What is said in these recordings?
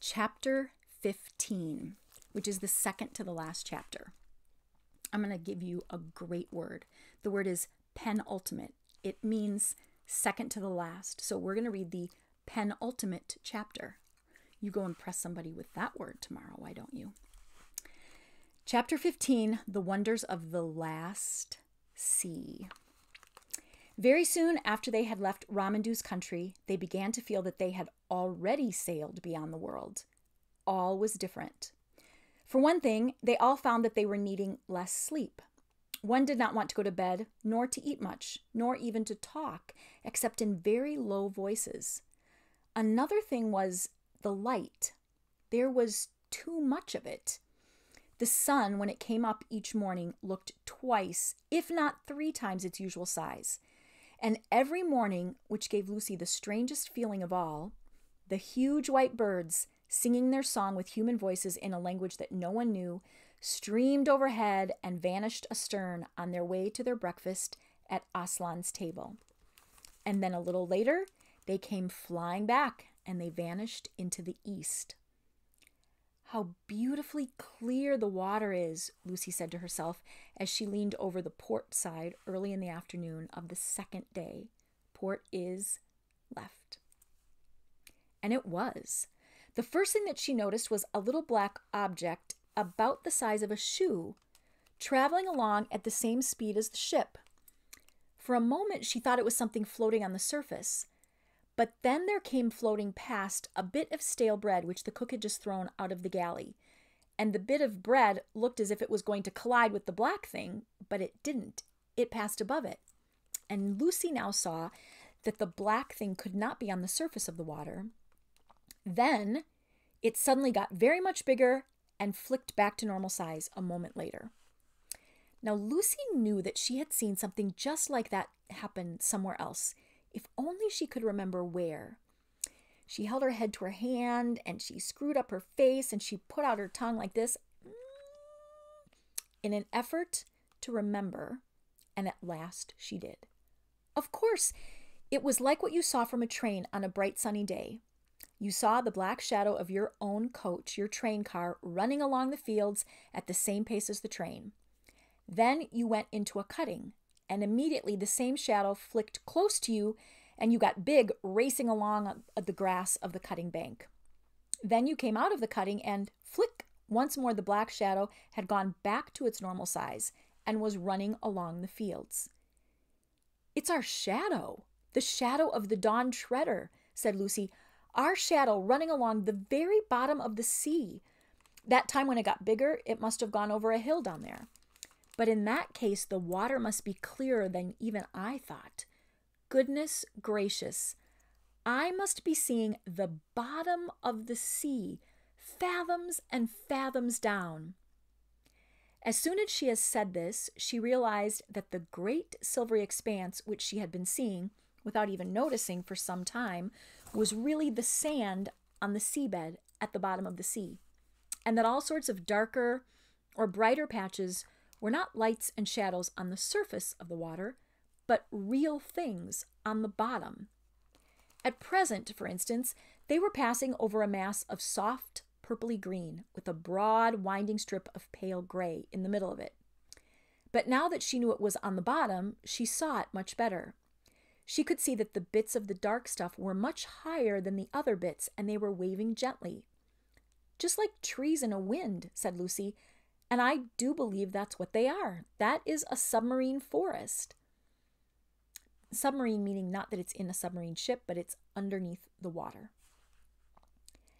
chapter 15, which is the second to the last chapter. I'm going to give you a great word. The word is penultimate. It means second to the last. So we're going to read the penultimate chapter. You go impress somebody with that word tomorrow, why don't you? Chapter 15, The Wonders of the Last Sea. Very soon after they had left Ramandu's country, they began to feel that they had already sailed beyond the world. All was different. For one thing, they all found that they were needing less sleep. One did not want to go to bed, nor to eat much, nor even to talk, except in very low voices. Another thing was the light. There was too much of it. The sun, when it came up each morning, looked twice, if not 3 times its usual size. And every morning, which gave Lucy the strangest feeling of all, the huge white birds, singing their song with human voices in a language that no one knew, streamed overhead and vanished astern on their way to their breakfast at Aslan's table. And then a little later, they came flying back, and they vanished into the east. How beautifully clear the water is, Lucy said to herself as she leaned over the port side early in the afternoon of the second day. Port is left. And it was. The first thing that she noticed was a little black object about the size of a shoe, traveling along at the same speed as the ship. For a moment, she thought it was something floating on the surface. But then there came floating past a bit of stale bread which the cook had just thrown out of the galley. And the bit of bread looked as if it was going to collide with the black thing, but it didn't. It passed above it. And Lucy now saw that the black thing could not be on the surface of the water. Then it suddenly got very much bigger and flicked back to normal size a moment later. Now Lucy knew that she had seen something just like that happen somewhere else. If only she could remember where. She held her head to her hand and she screwed up her face and she put out her tongue like this in an effort to remember, and at last she did. Of course, it was like what you saw from a train on a bright sunny day. You saw the black shadow of your own coach, your train car, running along the fields at the same pace as the train. Then you went into a cutting, and immediately the same shadow flicked close to you, and you got big racing along the grass of the cutting bank. Then you came out of the cutting, and flick, once more the black shadow had gone back to its normal size and was running along the fields. "It's our shadow, the shadow of the Dawn Treader," said Lucy. "Our shadow running along the very bottom of the sea. That time when it got bigger, it must have gone over a hill down there. But in that case, the water must be clearer than even I thought. Goodness gracious, I must be seeing the bottom of the sea, fathoms and fathoms down." As soon as she had said this, she realized that the great silvery expanse which she had been seeing, without even noticing for some time, was really the sand on the seabed at the bottom of the sea, and that all sorts of darker or brighter patches were not lights and shadows on the surface of the water, but real things on the bottom. At present, for instance, they were passing over a mass of soft purpley green with a broad winding strip of pale gray in the middle of it. But now that she knew it was on the bottom, she saw it much better. She could see that the bits of the dark stuff were much higher than the other bits, and they were waving gently. "Just like trees in a wind," said Lucy. "And I do believe that's what they are. That is a submarine forest." Submarine meaning not that it's in a submarine ship, but it's underneath the water.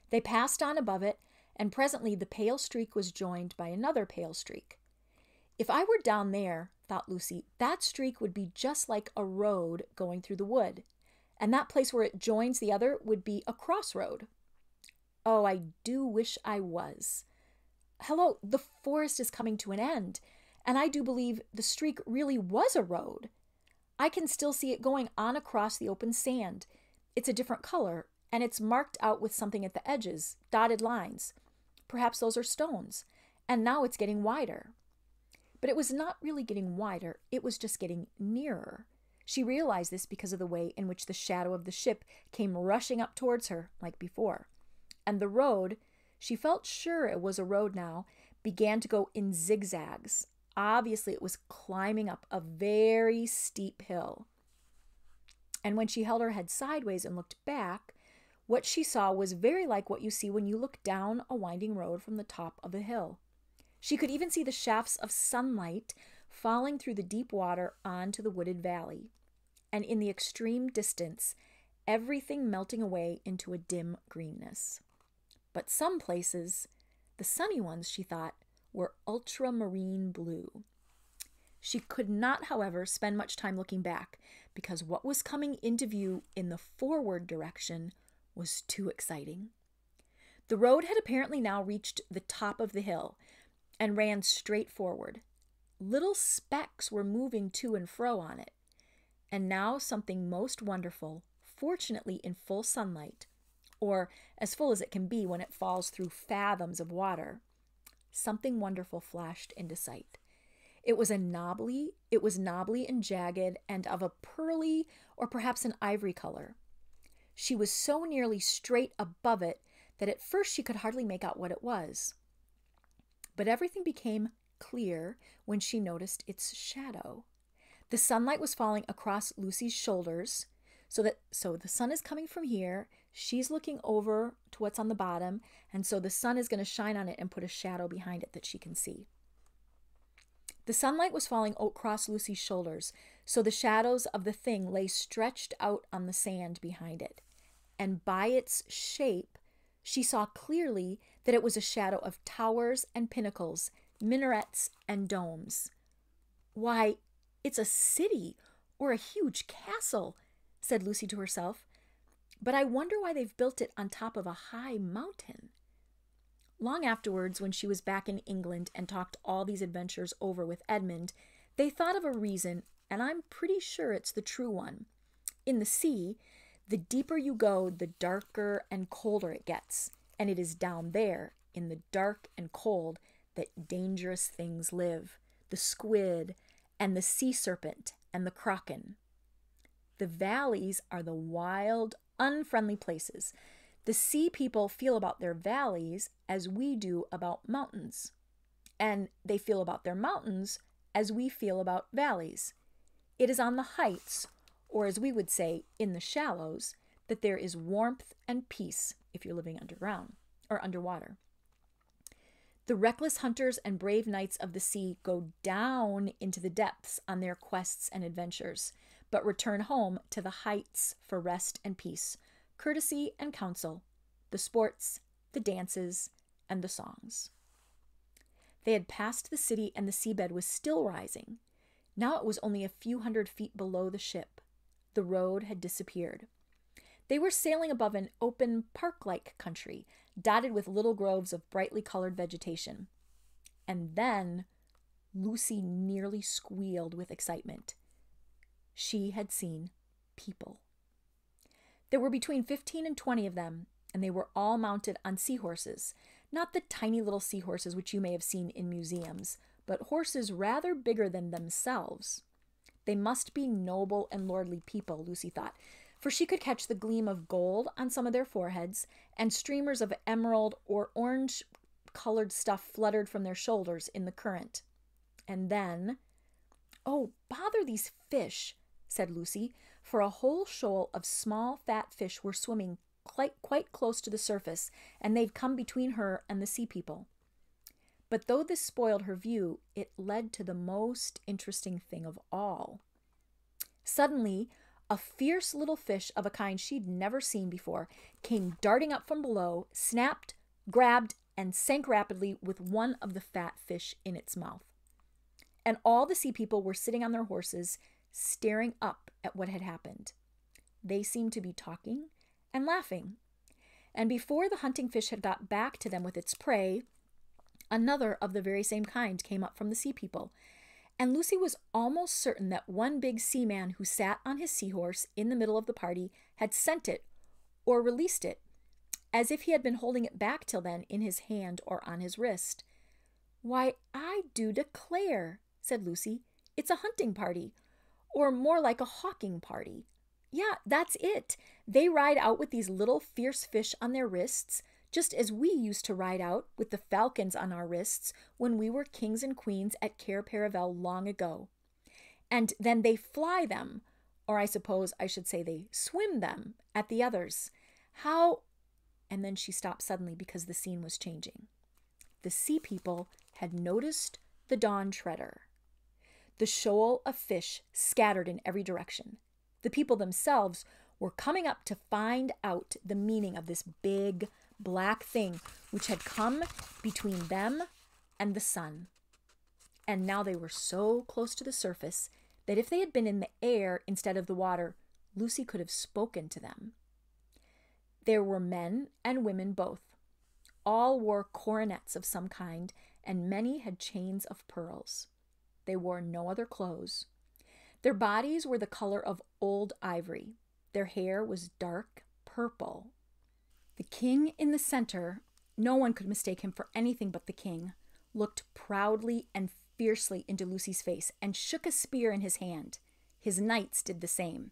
They passed on above it, and presently the pale streak was joined by another pale streak. "If I were down there," thought Lucy, "that streak would be just like a road going through the wood, and that place where it joins the other would be a crossroad. Oh, I do wish I was. Hello, the forest is coming to an end, and I do believe the streak really was a road. I can still see it going on across the open sand. It's a different color, and it's marked out with something at the edges, dotted lines. Perhaps those are stones, and now it's getting wider." But it was not really getting wider, it was just getting nearer. She realized this because of the way in which the shadow of the ship came rushing up towards her, like before. And the road, she felt sure it was a road now, began to go in zigzags. Obviously, it was climbing up a very steep hill. And when she held her head sideways and looked back, what she saw was very like what you see when you look down a winding road from the top of a hill. She could even see the shafts of sunlight falling through the deep water onto the wooded valley. And in the extreme distance, everything melting away into a dim greenness. But some places, the sunny ones, she thought, were ultramarine blue. She could not, however, spend much time looking back, because what was coming into view in the forward direction was too exciting. The road had apparently now reached the top of the hill and ran straight forward. Little specks were moving to and fro on it. And now something most wonderful, fortunately in full sunlight, or as full as it can be when it falls through fathoms of water, something wonderful flashed into sight. It was knobbly and jagged and of a pearly or perhaps an ivory color. She was so nearly straight above it that at first she could hardly make out what it was. But everything became clear when she noticed its shadow. The sunlight was falling across Lucy's shoulders, so the sun is coming from here, she's looking over to what's on the bottom, and so the sun is going to shine on it and put a shadow behind it that she can see. The sunlight was falling across Lucy's shoulders, so the shadows of the thing lay stretched out on the sand behind it. And by its shape, she saw clearly that it was a shadow of towers and pinnacles, minarets and domes. "Why, it's a city or a huge castle," said Lucy to herself. "But I wonder why they've built it on top of a high mountain." Long afterwards, when she was back in England and talked all these adventures over with Edmund, they thought of a reason, and I'm pretty sure it's the true one. In the sea, the deeper you go, the darker and colder it gets, and it is down there, in the dark and cold, that dangerous things live, the squid and the sea serpent and the kraken. The valleys are the wild, unfriendly places. The sea people feel about their valleys as we do about mountains, and they feel about their mountains as we feel about valleys. It is on the heights, or as we would say, in the shallows, that there is warmth and peace if you're living underground or underwater. The reckless hunters and brave knights of the sea go down into the depths on their quests and adventures, but return home to the heights for rest and peace, courtesy and counsel, the sports, the dances, and the songs. They had passed the city and the seabed was still rising. Now it was only a few hundred feet below the ship. The road had disappeared. They were sailing above an open park-like country, dotted with little groves of brightly colored vegetation. And then Lucy nearly squealed with excitement. She had seen people. There were between 15 and 20 of them, and they were all mounted on seahorses, not the tiny little seahorses which you may have seen in museums, but horses rather bigger than themselves. They must be noble and lordly people, Lucy thought, for she could catch the gleam of gold on some of their foreheads, and streamers of emerald or orange-colored stuff fluttered from their shoulders in the current. And then, "Oh, bother these fish," said Lucy, for a whole shoal of small, fat fish were swimming quite close to the surface, and they'd come between her and the sea people. But though this spoiled her view, it led to the most interesting thing of all. Suddenly, a fierce little fish of a kind she'd never seen before came darting up from below, snapped, grabbed, and sank rapidly with one of the fat fish in its mouth. And all the sea people were sitting on their horses, staring up at what had happened. They seemed to be talking and laughing. And before the hunting fish had got back to them with its prey, another of the very same kind came up from the sea people. And Lucy was almost certain that one big seaman who sat on his seahorse in the middle of the party had sent it or released it, as if he had been holding it back till then in his hand or on his wrist. "Why, I do declare," said Lucy, "it's a hunting party, or more like a hawking party. Yeah, that's it. They ride out with these little fierce fish on their wrists just as we used to ride out with the falcons on our wrists when we were kings and queens at Cair Paravel long ago. And then they fly them, or I suppose I should say they swim them, at the others. How—" And then she stopped suddenly because the scene was changing. The sea people had noticed the dawn treader. The shoal of fish scattered in every direction. The people themselves were coming up to find out the meaning of this big black thing which had come between them and the sun. And now they were so close to the surface that if they had been in the air instead of the water, Lucy could have spoken to them. There were men and women both. All wore coronets of some kind, and many had chains of pearls. They wore no other clothes. Their bodies were the color of old ivory. Their hair was dark purple. The king in the center, no one could mistake him for anything but the king, looked proudly and fiercely into Lucy's face and shook a spear in his hand. His knights did the same.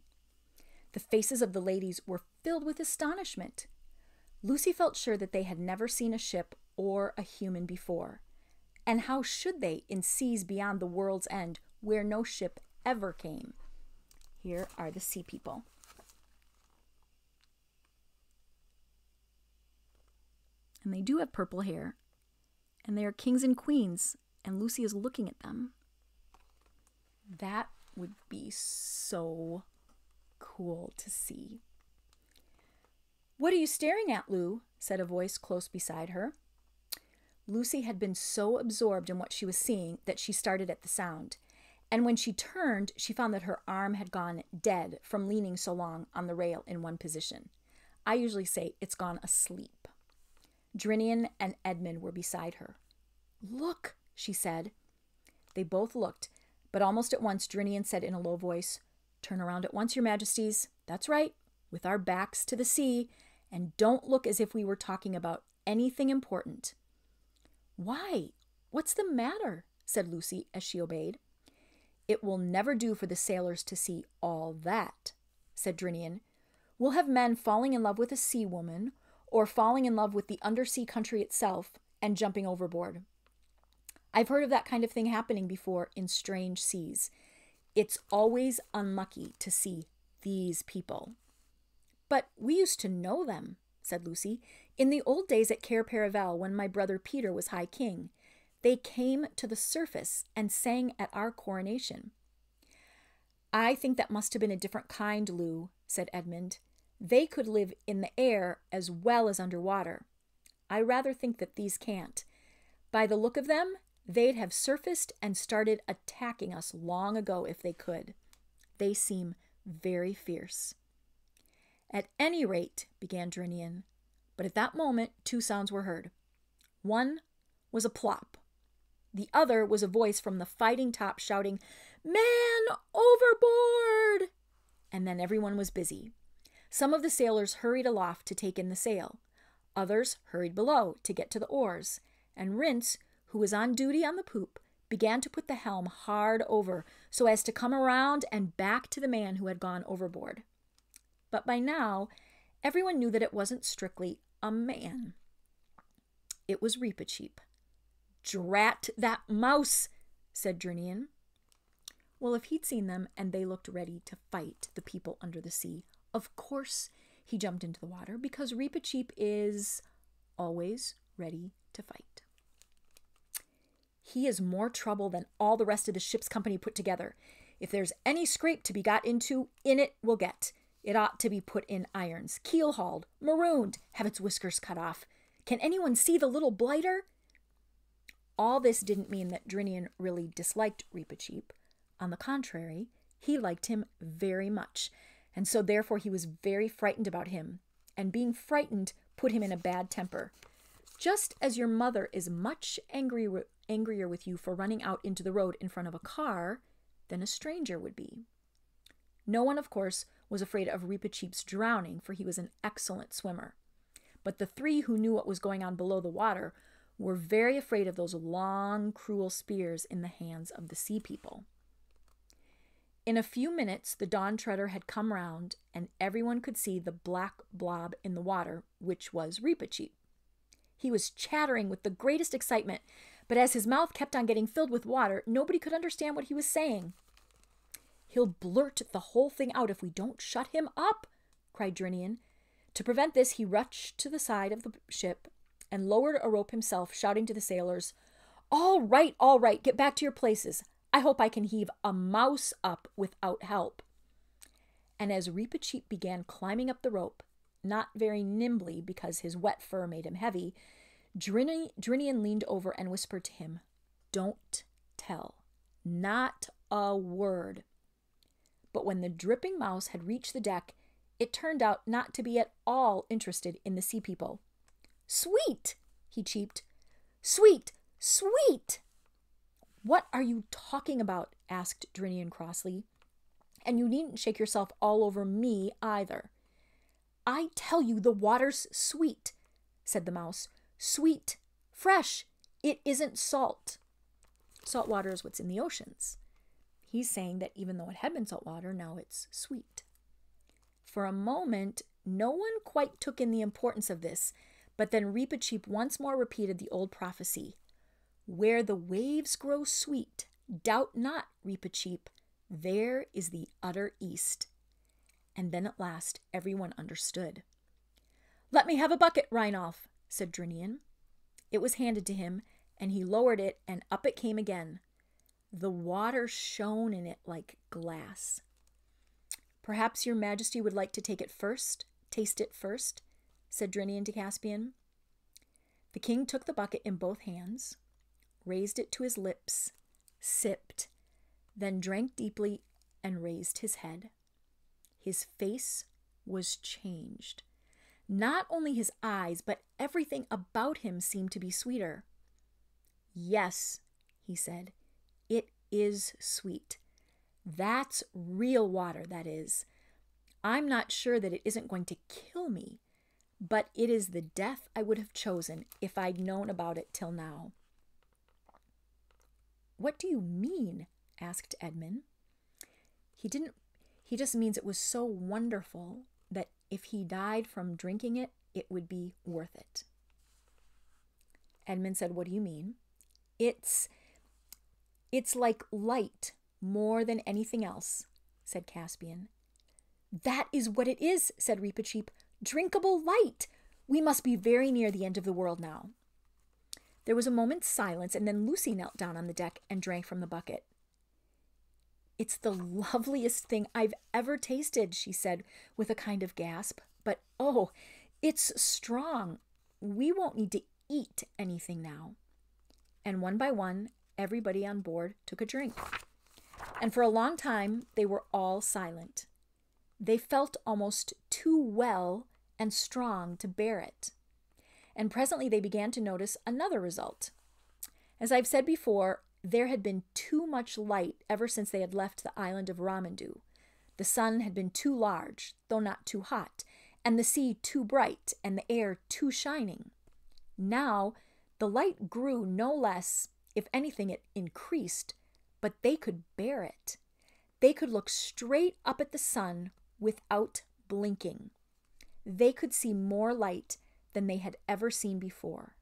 The faces of the ladies were filled with astonishment. Lucy felt sure that they had never seen a ship or a human before. And how should they in seas beyond the world's end, where no ship ever came? Here are the sea people. And they do have purple hair. And they are kings and queens. And Lucy is looking at them. That would be so cool to see. "What are you staring at, Lou?" said a voice close beside her. Lucy had been so absorbed in what she was seeing that she started at the sound. And when she turned, she found that her arm had gone dead from leaning so long on the rail in one position. I usually say it's gone asleep. Drinian and Edmund were beside her. "Look," she said. They both looked, but almost at once Drinian said in a low voice, "Turn around at once, your majesties. That's right, with our backs to the sea, and don't look as if we were talking about anything important." "Why? What's the matter?" said Lucy as she obeyed. "It will never do for the sailors to see all that," said Drinian. "We'll have men falling in love with a sea woman, or falling in love with the undersea country itself, and jumping overboard. I've heard of that kind of thing happening before in strange seas. It's always unlucky to see these people." "But we used to know them," said Lucy. "In the old days at Cair Paravel, when my brother Peter was High King, they came to the surface and sang at our coronation." "I think that must have been a different kind, Lou," said Edmund. "They could live in the air as well as underwater. I rather think that these can't. By the look of them, they'd have surfaced and started attacking us long ago if they could. They seem very fierce." "At any rate," began Drinian, but at that moment 2 sounds were heard. One was a plop. The other was a voice from the fighting top shouting, "Man overboard!" And then everyone was busy. Some of the sailors hurried aloft to take in the sail. Others hurried below to get to the oars. And Rince, who was on duty on the poop, began to put the helm hard over so as to come around and back to the man who had gone overboard. But by now, everyone knew that it wasn't strictly a man. It was Reepicheep. "Drat that mouse," said Drinian. Well, if he'd seen them and they looked ready to fight the people under the sea, of course he jumped into the water, because Reepicheep is always ready to fight. "He is more trouble than all the rest of the ship's company put together. If there's any scrape to be got into, in it will get. It ought to be put in irons, keel-hauled, marooned, have its whiskers cut off. Can anyone see the little blighter?" All this didn't mean that Drinian really disliked Reepicheep. On the contrary, he liked him very much, and so therefore he was very frightened about him, and being frightened put him in a bad temper. Just as your mother is much angrier with you for running out into the road in front of a car than a stranger would be. No one, of course, was afraid of Reepicheep's drowning, for he was an excellent swimmer. But the 3 who knew what was going on below the water were very afraid of those long, cruel spears in the hands of the sea people. In a few minutes, the dawn treader had come round, and everyone could see the black blob in the water, which was Reepicheep. He was chattering with the greatest excitement, but as his mouth kept on getting filled with water, nobody could understand what he was saying. "He'll blurt the whole thing out if we don't shut him up," cried Drinian. To prevent this, he rushed to the side of the ship and lowered a rope himself, shouting to the sailors, all right, get back to your places. I hope I can heave a mouse up without help." And as Reepicheep began climbing up the rope, not very nimbly because his wet fur made him heavy, Drinian leaned over and whispered to him, "Don't tell. Not a word." But when the dripping mouse had reached the deck, it turned out not to be at all interested in the sea people. "Sweet," he cheeped. "Sweet, sweet." "What are you talking about?" asked Drinian crossly. "And you needn't shake yourself all over me either." "I tell you the water's sweet," said the mouse. "Sweet, fresh. It isn't salt." Salt water is what's in the oceans. He's saying that even though it had been salt water, now it's sweet. For a moment, no one quite took in the importance of this, but then Reepicheep once more repeated the old prophecy. "Where the waves grow sweet, doubt not, Reepicheep, there is the utter east." And then at last everyone understood. "Let me have a bucket, Reinolf," said Drinian. It was handed to him, and he lowered it, and up it came again. The water shone in it like glass. "Perhaps your majesty would like to taste it first," said Drinian to Caspian. The king took the bucket in both hands, raised it to his lips, sipped, then drank deeply and raised his head. His face was changed. Not only his eyes, but everything about him seemed to be sweeter. "Yes," he said, "it is sweet. That's real water, that is. I'm not sure that it isn't going to kill me, but it is the death I would have chosen if I'd known about it till now." "What do you mean?" asked Edmund. He just means it was so wonderful that if he died from drinking it, it would be worth it. Edmund said, "What do you mean?" It's like light more than anything else," said Caspian. "That is what it is," said Reepicheep. "Drinkable light. We must be very near the end of the world now." There was a moment's silence, and then Lucy knelt down on the deck and drank from the bucket. "It's the loveliest thing I've ever tasted," she said with a kind of gasp. "But oh, it's strong. We won't need to eat anything now." And one by one, everybody on board took a drink. And for a long time, they were all silent. They felt almost too well and strong to bear it. And presently they began to notice another result. As I've said before, there had been too much light ever since they had left the island of Ramandu. The sun had been too large, though not too hot, and the sea too bright, and the air too shining. Now, the light grew no less, if anything it increased, but they could bear it. They could look straight up at the sun without blinking. They could see more light than they had ever seen before,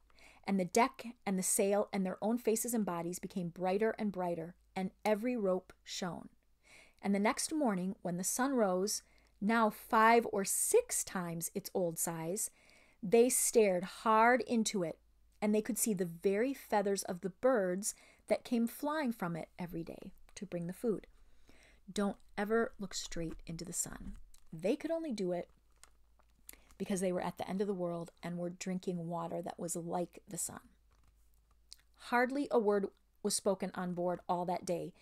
and the deck and the sail and their own faces and bodies became brighter and brighter, and every rope shone. And the next morning, when the sun rose, now 5 or 6 times its old size, they stared hard into it, and they could see the very feathers of the birds that came flying from it every day to bring the food. Don't ever look straight into the sun. They could only do it because they were at the end of the world and were drinking water that was like the sun. Hardly a word was spoken on board all that day,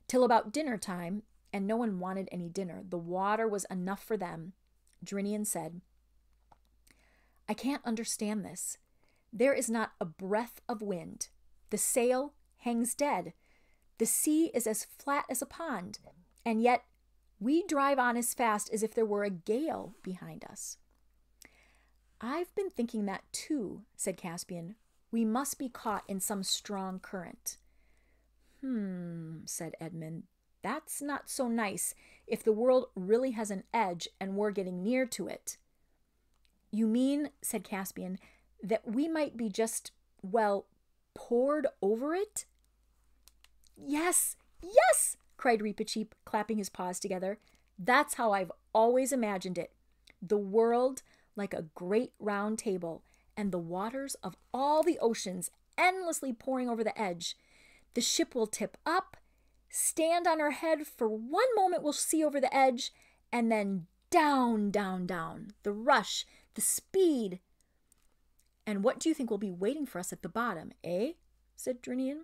till about dinner time, and no one wanted any dinner. The water was enough for them. Drinian said, "I can't understand this. There is not a breath of wind. The sail hangs dead. The sea is as flat as a pond, and yet we drive on as fast as if there were a gale behind us." "I've been thinking that too," said Caspian. "We must be caught in some strong current." Said Edmund. "That's not so nice if the world really has an edge and we're getting near to it." "You mean," said Caspian, that we might be just, well, poured over it? Yes, yes, cried Reepicheep, clapping his paws together. That's how I've always imagined it. The world like a great round table, and the waters of all the oceans endlessly pouring over the edge. The ship will tip up, stand on her head for one moment we'll see over the edge, and then down, down, down. The rush, the speed. And what do you think will be waiting for us at the bottom, eh? Said Drinian.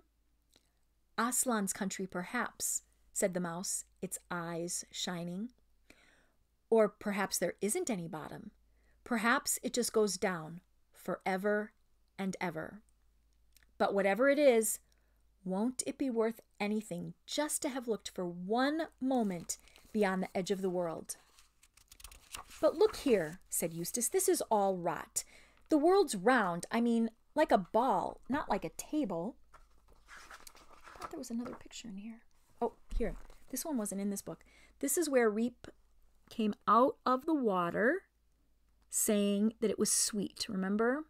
Aslan's country, perhaps, said the mouse, its eyes shining. Or perhaps there isn't any bottom. Perhaps it just goes down forever and ever. But whatever it is, won't it be worth anything just to have looked for one moment beyond the edge of the world? But look here, said Eustace, this is all rot. The world's round, I mean, like a ball, not like a table. I thought there was another picture in here. Oh, here. This one wasn't in this book. This is where Reep came out of the water saying that it was sweet, remember?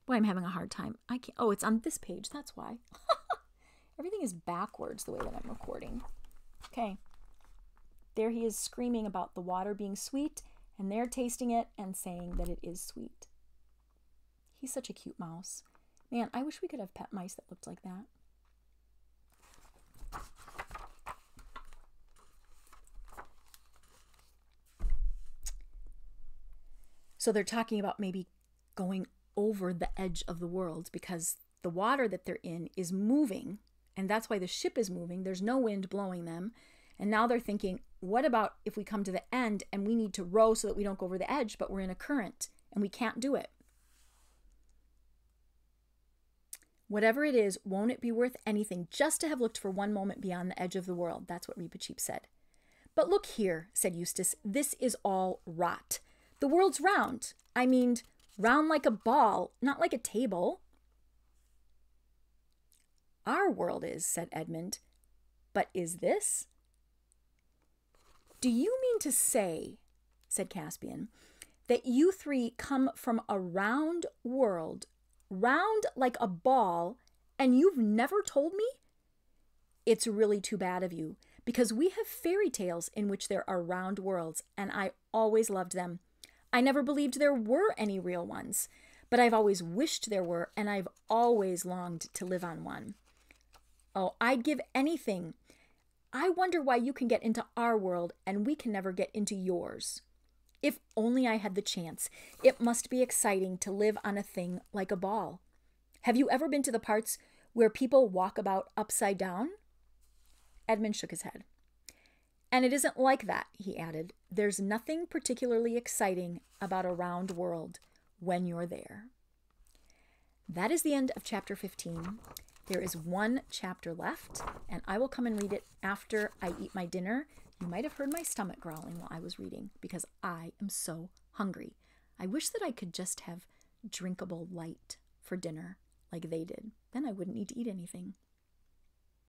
Boy, I'm having a hard time. I can't. Oh, it's on this page. That's why. Everything is backwards the way that I'm recording. Okay. There he is screaming about the water being sweet, and they're tasting it and saying that it is sweet. He's such a cute mouse. Man, I wish we could have pet mice that looked like that. So they're talking about maybe going over the edge of the world because the water that they're in is moving, and that's why the ship is moving. There's no wind blowing them. And now they're thinking, what about if we come to the end and we need to row so that we don't go over the edge, but we're in a current and we can't do it? Whatever it is, won't it be worth anything just to have looked for one moment beyond the edge of the world? That's what Reepicheep said. But look here, said Eustace, this is all rot. The world's round. I mean, round like a ball, not like a table. Our world is, said Edmund. But is this? Do you mean to say, said Caspian, that you three come from a round world, round like a ball, and you've never told me? It's really too bad of you, because we have fairy tales in which there are round worlds, and I always loved them. I never believed there were any real ones, but I've always wished there were, and I've always longed to live on one. Oh, I'd give anything. I wonder why you can get into our world and we can never get into yours. If only I had the chance. It must be exciting to live on a thing like a ball. Have you ever been to the parts where people walk about upside down? Edmund shook his head. And it isn't like that, he added. There's nothing particularly exciting about a round world when you're there. That is the end of chapter 15. There is one chapter left, and I will come and read it after I eat my dinner. You might have heard my stomach growling while I was reading because I am so hungry. I wish that I could just have drinkable light for dinner like they did. Then I wouldn't need to eat anything.